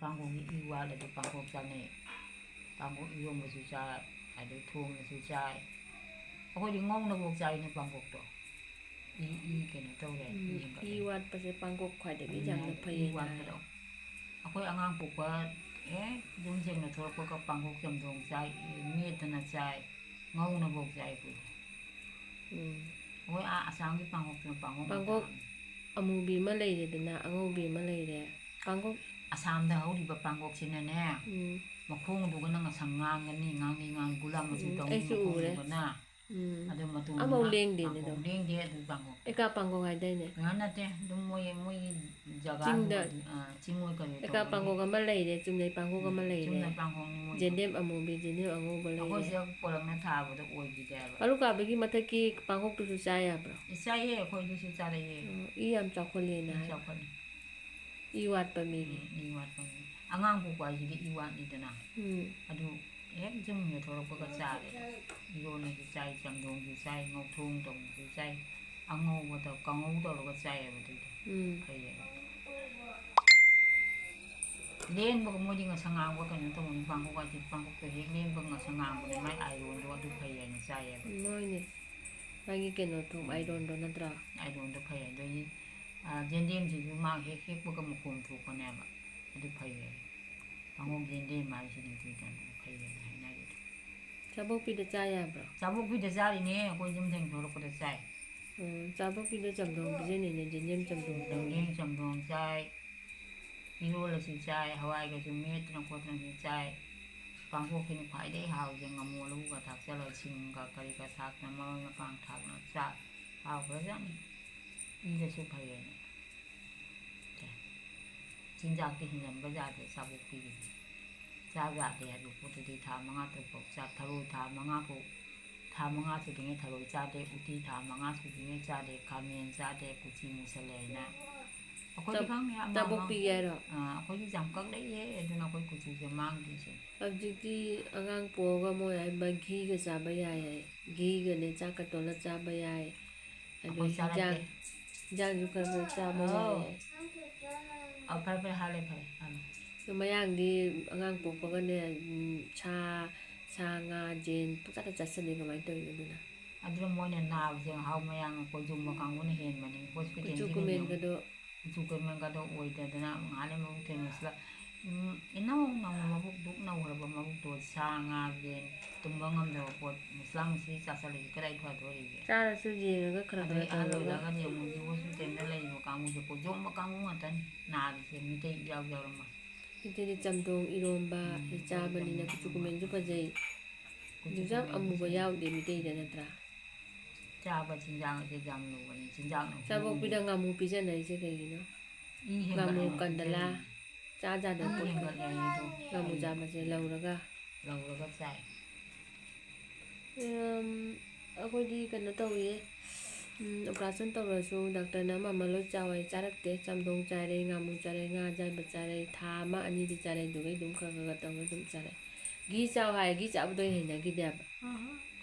ปังกงอีวาเลยปังกงจันเนี่ยปังกงอีวงมาสุจาไอ้เด็กทุ่งมาสุจาเขาก็ยังงงนะพวกใจในปังกงตัวอีกันเท่าไรอีวัดประเสริฐปังกงข่อยเด็กอีจังเลยพยายามเขาก็อ่างปลูกว่ายุ่งเจงนะทั่วก็ปังกงจำตรงใจมีดนะใจงงนะพวกใจกูเขาก็สร้างที่ปังกงเป็นปังกงအမူဘီမလေးတယ်တနာအငုတ်ဘီမလေးတယ်ပန်းကုတ်အဆမ်တဲ့ဟိုဒီပန်ကုတ်စင်းနေမခုံးဒုကနငါဆန်ငန်းနီငန်းနီငန်းဂူလာမစူတောင်းမခုံးကနာအဲ့ဒါမတူအမုတ်လင်းတယ်တော့လင်းတယ်သူပန်ကုတ်အကပန်ကုတ်ခိုင်တဲ့နဲ့ငါနဲ့တဲ့ဒုမွေဂျာဂါချင်းမွေကလေးအကပန်ကုတ်ကမလေးတယ်ကျုံနေပန်ကုတ်ကမလေးတယ်ကျုံနေပန်ကုတ်နီမွေဂျင်းတဲ့အမူဘီဂျင်းတဲ့အငုတ်ဘလေးအခုစပေါ်လနဲ့ထားဖို့တော့ဝေးကြည့်တယ်ဘာလို့ကဘကြီးမထက်ကီပန်ကုတ်တူစားရပါ့စားရဲခွေးလူစုစားရဲအီယမ်ချောက်ခွလေးနာချောက်ခွလေးอีวัดปะมีอีวัดปะมีအငန်းကိုကွာရှိဒီอีวัดနေတနာအတူကျုံနေထော်တော့ပကစားတယ်ဒီလိုနေစိုက်စံတုံးဒီစိုက်ငုတ်ထုံးတုံးဒီစိုက်အငုံတော့ကောင်းတော့ကစားရပါတယ်ခေရလင်းဘကမိုဒီငါဆငန်းဘကနတော့မပန်းကိုကဒီပန်းကိုပြေလင်းဘကငါဆငန်းဘနဲ့မိုက်အိုင်ရွန်တော့သူခေရနေစားရနိုင်းနေဘာကြီးကနော်ထုံအိုင်ရွန်တော့နတရာအိုင်ရွန်တော့ခေရတော့ဂျင်းတင်းကြီးမှခေခေဘကမခုံထူခနဲ့ပါအဲ့ဒီခေရဘာမှဂျင်းတင်းမှရှိနေတယ်ခေရနေနိုင်တယ်ဇာဘုတ်ပိတကြားရပါဇာဘုတ်ပိတကြားနေကိုဂျင်းတင်းတော့ကိုတဆိုင်ဇာဘုတ်ပိတကြံတော့ဒီနေနေဂျင်းဂျင်းကြံတော့ဂျင်းကြံတော့ဆိုင်ဒီလိုလည်းစီဆိုင်ဟဝိုင်ကကျမဲတနကိုတန်ဆိုင်ပန်းကိုခင်းဖိုင်တဲ့ဟာကိုငမူလူကทักဆလာချင်းကကရီကทักနမောနပန်းทักနစာဟောဘယ်ကြမ်းဒီလိုစုဖိုင်ရဲ့진작에 힘든 거자들 사복비 자자들 부들이 다 망아도 복자 타로 다 망아보 다 망아서 등에 타로 자대 우디 다 망아서 등에 자대 가면 자대 굳이 무슬래나 거기 방에 자복비에로 거기 잠깐 내에 애들 거기 굳이 망기지 어디디 아강 보가 뭐야 바기가 잡아야해 기가네 자가돌라 잡아야해 아주 장 잡아야해เอาไปหาเลยไปคือมาอย่างดีงานปลูกก็เนี่ยชางาเจนปุ๊กตะจัดสนิทกับมันตัวอยู่นะอันนี้มันเนี่ยนาเสียงเฮามายังคนจุ่มมากังวลเห็นมันนี่โฮสพิทอลที่จุกเมนก็ดูจุกเมนก็ดูโอ้ยแต่นะงานเลยมันเทนส์ละอินน้องมาบุกดุกน้องหรือว่ามาบุกตัวชางาเจนตุ้มบังงามเดียวพอมุสลิมสิจัดสลิก็ได้ทั่วตัวเลยจ้าสุจีก็ครั้งละอันนี้แล้วก็เนี่ยมันจะโฮสพิทอลอะไรอยู่กังวลจะพอจุ่มมากังวลแต่นาเสียมีแต่ยาวๆมาที่จำตรงอีโรมบาจ้าบันนี้นะจุกเมนจุปะใจดูจับอามูบยาวเดมิเตยเดนตราจ้าบันจินจางจะจำรู้วันนี้จินจางจ้าบอกพี่ดังอามูพิจารณาเฉยๆเนาะงามูกันดลาจ้าจ้าเดินปุ๊บงามูจ้ามาเจอเราแล้วก็ใส่အခုဒီကတော့ရေoperation တော့ရဆိုဒေါက်တာနာမလို့ကြာဝဲကြားတဲ့စံတုံးကြားတဲ့ငါမူကြားတဲ့ငါကြိုက်ပကြားတဲ့သာမအနီးကြားတဲ့ဒုကိဒုခကတော့တော့ကြားတဲ့ဂီကြောက်ဟာဂီကြောက်တော့ဟင်နေဂီတဲ့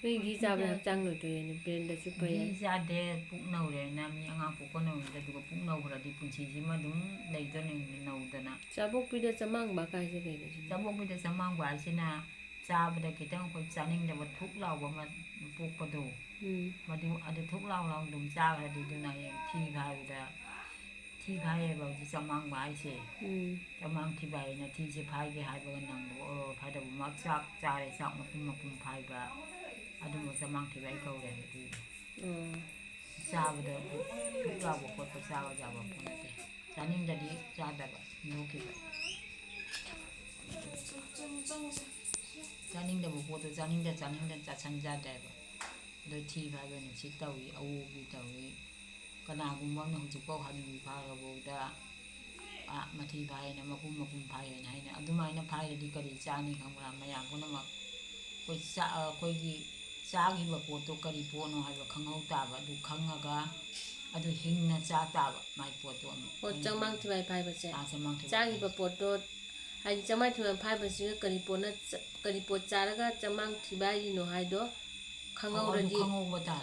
ခွေးဂီကြောက်တဲ့ចង់လို့တွေ့ရင်ပြင်တဲ့စုပဲဂီစားတဲ့ပုနှုတ်တယ်နာမည်အငါပုကနှုတ်တယ်ဒီကပုနှုတ်ခရဒီပုချီစီမဒုံလိုက်တဲ့နေနှုတ်တဲ့နာဇဘုတ်ပြီးတဲ့စမန်းဘာကိုင်းစခဲ့တယ်ဇဘုတ်ပြီးတဲ့စမန်းဘာစနာဇာဘတဲ့ကိတောင်ကိုဇာနင်းတဲ့ဝထုလောက်ဘာမှပုပဒိုมาดูอันเดทุกเราดุมจ้าอะไรดูหน่อยที่พายไปที่พายเราจะมังไว้เสียจะมังที่ใบนะที่จะพายไปหายไปกันนั่งดูพายแต่บุมักซักจ่าเลยซักมาคุมพายไปอันดูมันจะมังที่ใบเขาเลยดูจ้าไปเดินทุกเราบุกไปจ้าก็จะบุกไปจานิ่งจะดีจ้าแบบนู้กี่ไปจานิ่งจะบุกไปจานิ่งจะฉันจะได้แบบโดยที่พายไปในชิดเตาอีเอาวีเตาอีก็นากุมว่าเนี่ยจุกก็หันมีพายเราบอกได้มาที่พายนะมาคุมพายไหนเนี่ยอันดูไหมนะพายดีกระดิจานี่ของเราไม่อยากคนนั้นมาคุยกี่จ้ากี่แบบปวดตัวกระดิปวดน้อยแบบขังเอาตาแบบดูขังก็อันดูหิงนะจ้าตาแบบไม่ปวดตัวปวดจังมังที่ใบพายไปเสียจ้ากี่แบบปวดตัวไอ้จังไม่ที่ใบพายไปเสียกระดิปวดนะกระดิปวดจ้าแล้วก็จังมังที่ใบยินโนไฮโดขังเอาเลยดิ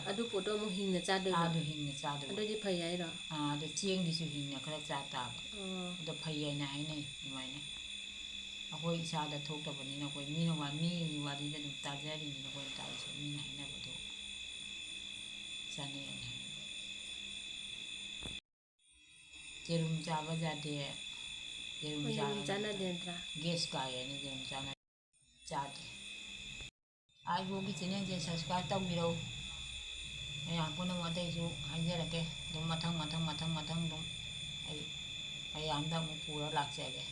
อะดูปวดตัวมึงหิงนะจ้าด้วยดูหิงนะจ้าด้วยอะดูที่พยายหรอดูเจียงดิสุหิงนะเขาจ้าตาดูพยายนะให้เนี่ยยังไงเนี่ย ꯑꯩꯈꯣꯏ ꯏꯁꯥꯗ ꯊꯣꯛꯇꯕꯅꯤꯅ ꯑꯩꯈꯣꯏ ꯃꯤꯒꯤ ꯋꯥꯔꯤꯗ ꯑꯗꯨꯝ ꯇꯥꯖꯔꯤꯅꯤꯅ ꯑꯩꯈꯣꯏꯅ ꯇꯥꯔꯤꯁꯦ ꯃꯤꯅ ꯍꯥꯏꯅꯕꯗꯣ ꯆꯥꯅꯩꯌꯦꯅ ꯍꯥꯏ ꯌꯦꯔꯨꯝ ꯆꯥꯕ ꯌꯥꯗꯦ ꯌꯦꯔꯨꯝ ꯌꯦꯔꯨꯝ ꯆꯥꯔꯗꯤ ꯆꯥꯟꯅꯗꯦ ꯅꯠꯇ꯭ꯔꯥ ꯒꯦꯁ ꯀꯥꯏꯌꯦꯅ ꯌꯦꯔꯨꯝ ꯆꯥꯗꯦ ꯑꯩꯕꯨꯒꯤ ꯆꯦꯅꯦꯜꯁꯦ ꯁꯕꯁꯀ꯭ꯔꯥꯏꯕ ꯇꯧꯕꯤꯔꯛꯎ ꯃꯌꯥꯝ ꯄꯨꯝꯅꯃꯛ ꯑꯇꯩꯁꯨ ꯍꯥꯏꯖꯔꯛꯀꯦ ꯑꯗꯨꯝ ꯃꯊꯪ ꯑꯗꯨꯝ ꯑꯩ ꯃꯌꯥꯝꯗ ꯑꯃꯨꯛ ꯄꯨꯔ ꯂꯥꯛꯆꯒꯦ